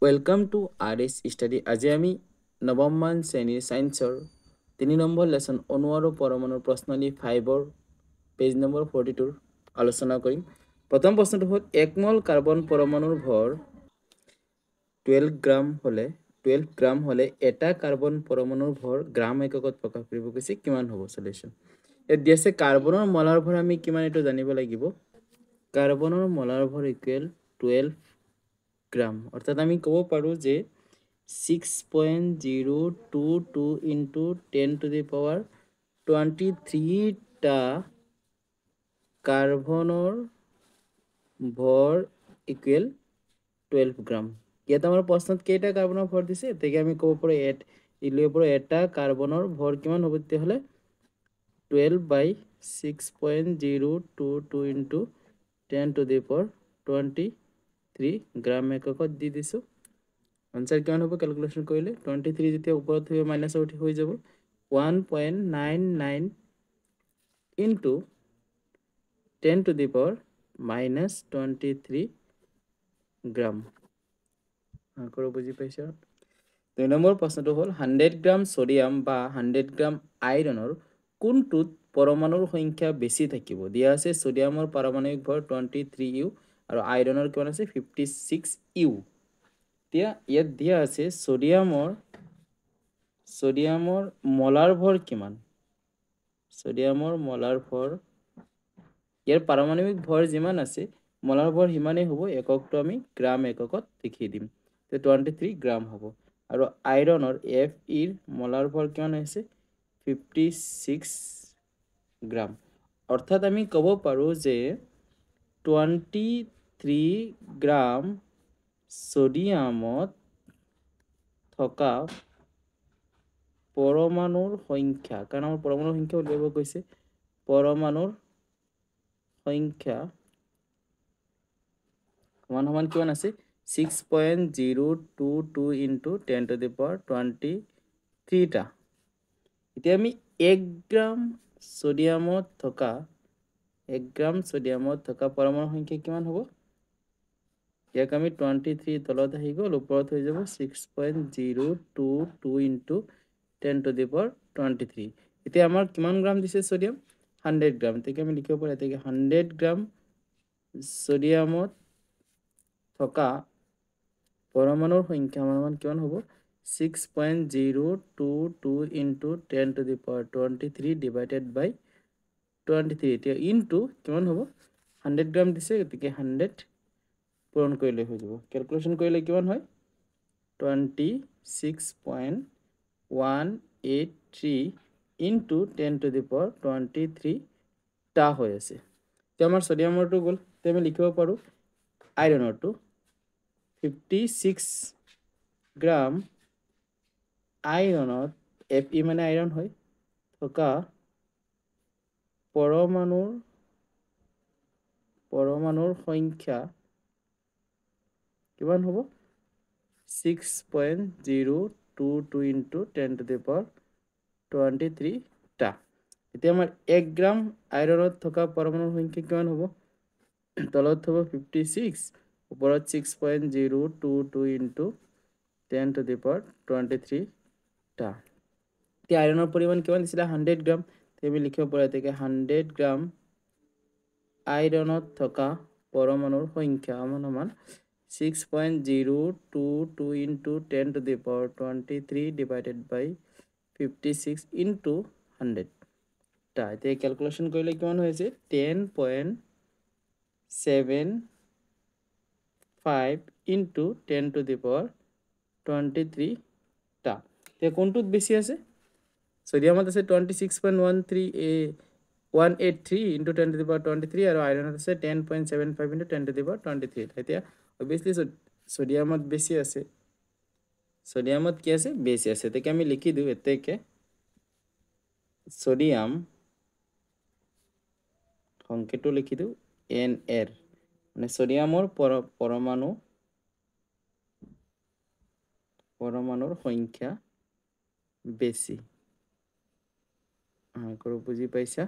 Welcome to RS study. আজি আমি নৱম মান শ্ৰেণীৰ সায়েন্সৰ 3 নম্বৰ লেসন অণু আৰু পৰমাণুৰ প্ৰশ্নাৱলী 5ৰ পেজ নম্বৰ 42 আলোচনা কৰিম। প্ৰথম প্ৰশ্নটো হ'ল 1 মল কাৰ্বন পৰমাণুৰ ভৰ 12 গ্ৰাম হলে এটা কাৰ্বন পৰমাণুৰ ভৰ গ্ৰাম এককত প্ৰকাশ কৰিব কৈছে, কিমান হ'ব সলিউশন। ইয়াত দিয়া আছে কাৰ্বনৰ মলাৰ ভৰ আমি কিমান এটো জানিব লাগিব। কাৰ্বনৰ মলাৰ ভৰ ইকুৱেল 12 গ্রাম, অর্থাৎ আমি কব পারো যে 6.022 into 10 to the power 23 টা কাৰ্বনৰ ভৰ ইকুৱেল 12 গ্ৰাম। ইয়াত আমাৰ প্ৰশ্নত কেইটা কাৰ্বনৰ ভৰ দিছে, তেতিয়া আমি কব পাৰো এটা কাৰ্বনৰ ভৰ কিমান হ'ব, তেতিয়াহ'লে 12 by 6.022 into 10 to the power 23 গ্রাম এককত দি দিছো। আনসার কিমান হ'ব ক্যালকুলেশন কৰিলে 23 যেতিয়া ওপৰত হৈ মাইনাস উঠি হৈ যাব 1.99 into 10 to the power minus 23 গ্রাম। আকৰো বুজি পাইছা। 2 নম্বৰ প্ৰশ্নটো হ'ল 100 গ্ৰাম সোডিয়াম বা 100 গ্ৰাম আইৰণৰ কোনটোত পৰমাণুৰ সংখ্যা বেছি থাকিব। দিয়া আছে সোডিয়ামৰ পাৰমাণবিক ভৰ 23U আৰু আইৰণৰ কিমান আছে 56U। ইয়াত দিয়া আছে সোডিয়ামৰ মলাৰ ভৰ কিমান। সোডিয়ামৰ মলাৰ ভৰ ইয়াৰ পাৰমাণবিক ভৰ যিমান আছে মলাৰ ভৰ সিমানেই হ'ব, এককটো আমি গ্ৰাম এককত লিখি দিম। তে 23 গ্ৰাম হ'ব। আৰু আইৰণৰ Fe ৰ মলাৰ ভৰ কিমান আছে 56 গ্ৰাম। অৰ্থাৎ আমি ক'ব পাৰো যে 23 গ্ৰাম সোডিয়ামত থকা পৰমাণুৰ সংখ্যা, কাৰণ আমাৰ পৰমাণুৰ সংখ্যা উলিয়াব কৈছে, পৰমাণুৰ সংখ্যা সমান কিমান আছে 6.022 into 10 to the power 23 টা। এতিয়া আমি 1 গ্ৰাম সোডিয়ামত থকা পৰমাণুৰ সংখ্যা কিমান হ'ব, ইয়াক আমি 23 তলত আহি গ'ল, ওপৰত হৈ যাব 6.022 into 10 to the power 23। এতিয়া আমাৰ কিমান গ্ৰাম দিছে সোডিয়াম 100 গ্ৰাম, তেতিয়া আমি লিখিব পাৰো এতেকে 100 গ্ৰাম সোডিয়ামত থকা পৰমাণুৰ সংখ্যা মান কিমান হ'ব 6.022 into 10 to the power 23 divided by 23। এতিয়া ইনটু কিমান হ'ব 100 গ্ৰাম দিছে, গতিকে 100 পূৰণ কৰিলে হৈ যাব। ক্যালকুলেশন কৰিলে কিমান হয় 26.183 into 10 to the power 23 টা হৈ আছে। এতিয়া আমাৰ সোডিয়ামৰটো গ'ল, তে আমি লিখিব পাৰো আইৰণৰটো 56 গ্ৰাম আইৰণত Fe মানে আইৰণ হয় থকা পৰমাণুৰ সংখ্যা কিমান হ'ব 6.022 into 10 to the power 23 টা। এতিয়া আমাৰ 1 গ্ৰাম আইৰণত থকা পৰমাণুৰ সংখ্যা কিমান হ'ব, তলত হ'ব 56, ওপৰত 6.022 into 10 to the power 23 টা। এতিয়া আইৰণৰ পৰিমাণ কিমান দিছিলে 100 গ্ৰাম, আমি লিখিব পাৰো এতেকে 100 গ্ৰাম আইৰণত থকা পৰমাণুৰ সংখ্যা সমান 6.022 into 10 to the power 23 divided by 56 into 100 টা। এতিয়া ক্যালকুলেশন কৰিলে কিমান হৈছে 10.75 into 10 to the power 23 টা। এতিয়া কোনটোত বেছি আছে, সোডিয়ামত আছে 26.183 into 10 to the power 23 আৰু আইৰণত আছে 10.75 into 10 to the power 23। এতিয়া obviously সোডিয়ামত বেছি আছে, সোডিয়ামত কি আছে বেছি আছে, তাকে আমি লিখি দিও এতেকে সোডিয়াম সংকেতটো লিখি দিও NR, মানে সোডিয়ামৰ পৰমাণুৰ সংখ্যা বেছি। আকৰো বুজি পাইছা।